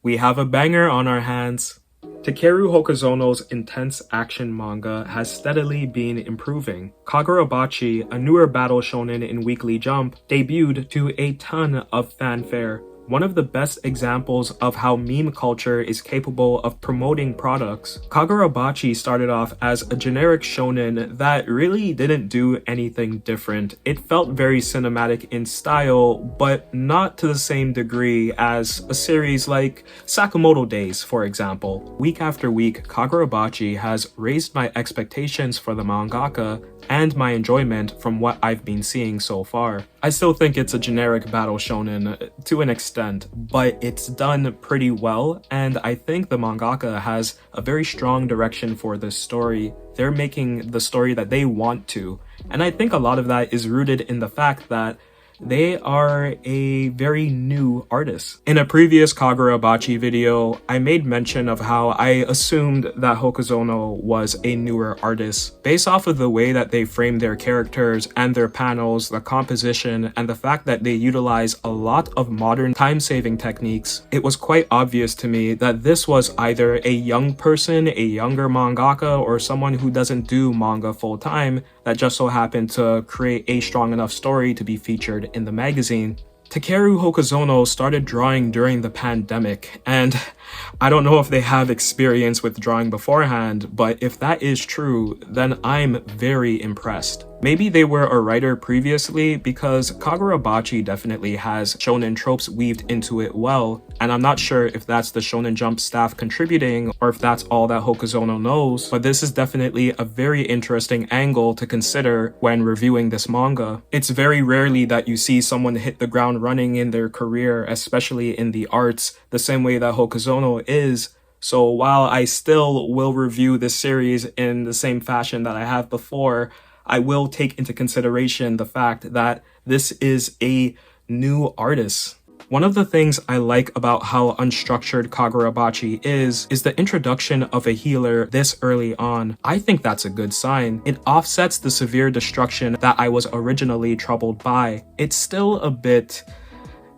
we have a banger on our hands. Takeru Hokuzono's intense action manga has steadily been improving. Kagurabachi, a newer battle shonen in Weekly Jump, debuted to a ton of fanfare. One of the best examples of how meme culture is capable of promoting products. Kagurabachi started off as a generic shonen that really didn't do anything different. It felt very cinematic in style, but not to the same degree as a series like Sakamoto Days, for example. Week after week, Kagurabachi has raised my expectations for the mangaka and my enjoyment from what I've been seeing so far. I still think it's a generic battle shonen to an extent, but it's done pretty well, and I think the mangaka has a very strong direction for this story. They're making the story that they want to, and I think a lot of that is rooted in the fact that they are a very new artist. In a previous Kagurabachi video, I made mention of how I assumed that Hokuzono was a newer artist. Based off of the way that they frame their characters and their panels, the composition, and the fact that they utilize a lot of modern time-saving techniques, it was quite obvious to me that this was either a young person, a younger mangaka, or someone who doesn't do manga full-time that just so happened to create a strong enough story to be featured in the magazine. Takeru Hokuzono started drawing during the pandemic, and I don't know if they have experience with drawing beforehand, but if that is true, then I'm very impressed. Maybe they were a writer previously, because Kagurabachi definitely has shonen tropes weaved into it well, and I'm not sure if that's the Shonen Jump staff contributing or if that's all that Hokuzono knows, but this is definitely a very interesting angle to consider when reviewing this manga. It's very rarely that you see someone hit the ground running in their career, especially in the arts, the same way that Hokuzono is. So while I still will review this series in the same fashion that I have before, I will take into consideration the fact that this is a new artist. One of the things I like about how unstructured Kagurabachi is the introduction of a healer this early on. I think that's a good sign. It offsets the severe destruction that I was originally troubled by. It's still a bit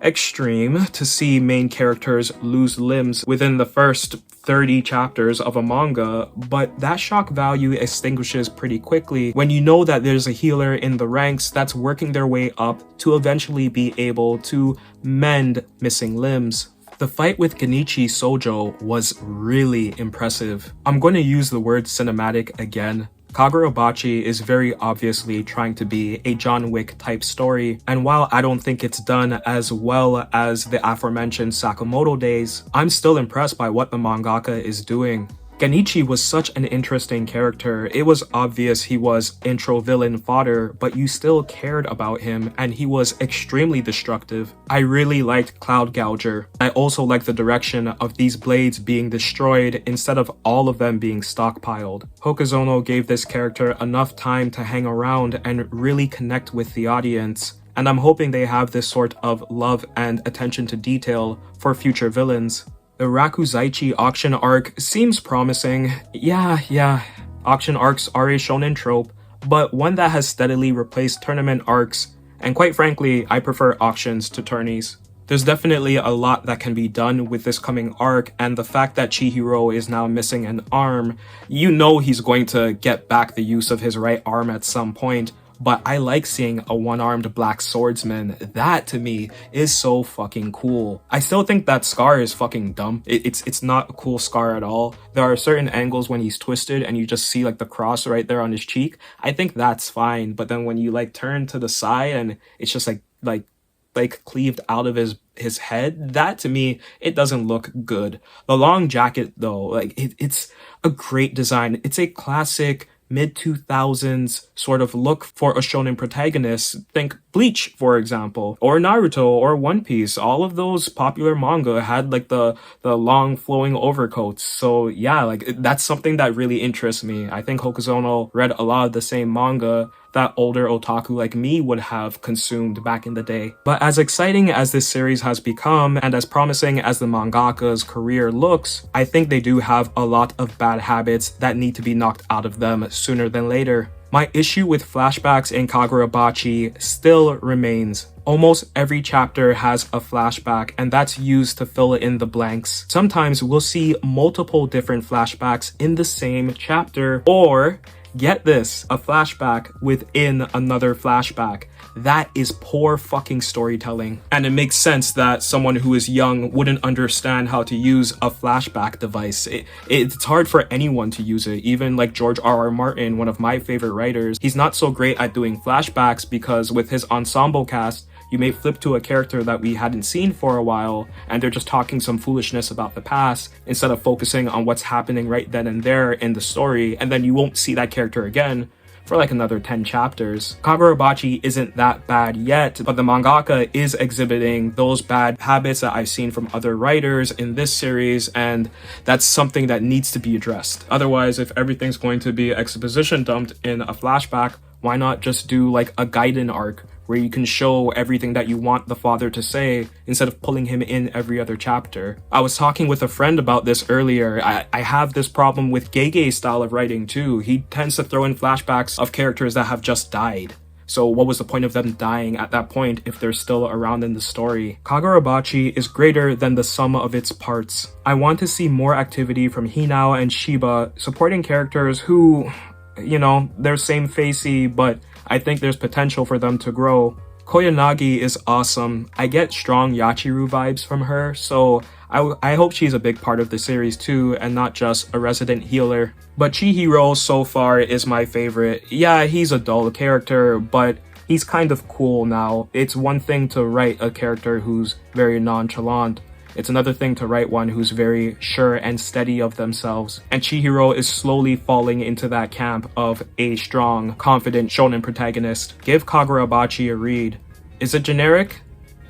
extreme to see main characters lose limbs within the first 30 chapters of a manga, but that shock value extinguishes pretty quickly when you know that there's a healer in the ranks that's working their way up to eventually be able to mend missing limbs. The fight with Genichi Sojo was really impressive. I'm going to use the word cinematic again. Kagurabachi is very obviously trying to be a John Wick type story, and while I don't think it's done as well as the aforementioned Sakamoto Days, I'm still impressed by what the mangaka is doing. Genichi was such an interesting character. It was obvious he was intro villain fodder, but you still cared about him, and he was extremely destructive. I really liked Cloud Gouger. I also liked the direction of these blades being destroyed instead of all of them being stockpiled. Hokuzono gave this character enough time to hang around and really connect with the audience, and I'm hoping they have this sort of love and attention to detail for future villains. The Rakuzaichi auction arc seems promising. Yeah, auction arcs are a shonen trope, but one that has steadily replaced tournament arcs, and quite frankly, I prefer auctions to tourneys. There's definitely a lot that can be done with this coming arc, and the fact that Chihiro is now missing an arm, you know he's going to get back the use of his right arm at some point. But I like seeing a one-armed black swordsman. That, to me, is so fucking cool. I still think that scar is fucking dumb. It's not a cool scar at all. There are certain angles when he's twisted and you just see like the cross right there on his cheek. I think that's fine. But then when you like turn to the side and it's just like cleaved out of his head, that to me, it doesn't look good. The long jacket though, like it's a great design. It's a classic mid-2000s sort of look for a shonen protagonist. Think Bleach, for example, or Naruto, or One Piece. All of those popular manga had like the long flowing overcoats. So yeah, like that's something that really interests me. I think Hokuzono read a lot of the same manga that older otaku like me would have consumed back in the day. But as exciting as this series has become, and as promising as the mangaka's career looks, I think they do have a lot of bad habits that need to be knocked out of them sooner than later. My issue with flashbacks in Kagurabachi still remains. Almost every chapter has a flashback, and that's used to fill in the blanks. Sometimes we'll see multiple different flashbacks in the same chapter, or, get this, a flashback within another flashback. That is poor fucking storytelling. And it makes sense that someone who is young wouldn't understand how to use a flashback device. It's hard for anyone to use it. Even like George R.R. Martin, one of my favorite writers, he's not so great at doing flashbacks because with his ensemble cast, you may flip to a character that we hadn't seen for a while and they're just talking some foolishness about the past instead of focusing on what's happening right then and there in the story, and then you won't see that character again for like another 10 chapters. Kagurabachi isn't that bad yet, but the mangaka is exhibiting those bad habits that I've seen from other writers in this series, and that's something that needs to be addressed. Otherwise, if everything's going to be exposition dumped in a flashback, why not just do like a Gaiden arc where you can show everything that you want the father to say instead of pulling him in every other chapter. I was talking with a friend about this earlier. I have this problem with Gege's style of writing too. He tends to throw in flashbacks of characters that have just died. So what was the point of them dying at that point if they're still around in the story? Kagurabachi is greater than the sum of its parts. I want to see more activity from Hinao and Shiba supporting characters who, you know, they're same-facey, but I think there's potential for them to grow. Koyanagi is awesome. I get strong Yachiru vibes from her, so I hope she's a big part of the series too, and not just a resident healer. But Chihiro so far is my favorite. Yeah, he's a dull character, but he's kind of cool now. It's one thing to write a character who's very nonchalant. It's another thing to write one who's very sure and steady of themselves. And Chihiro is slowly falling into that camp of a strong, confident shonen protagonist. Give Kagurabachi a read. Is it generic?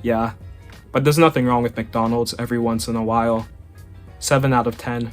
Yeah. But there's nothing wrong with McDonald's every once in a while. 7 out of 10.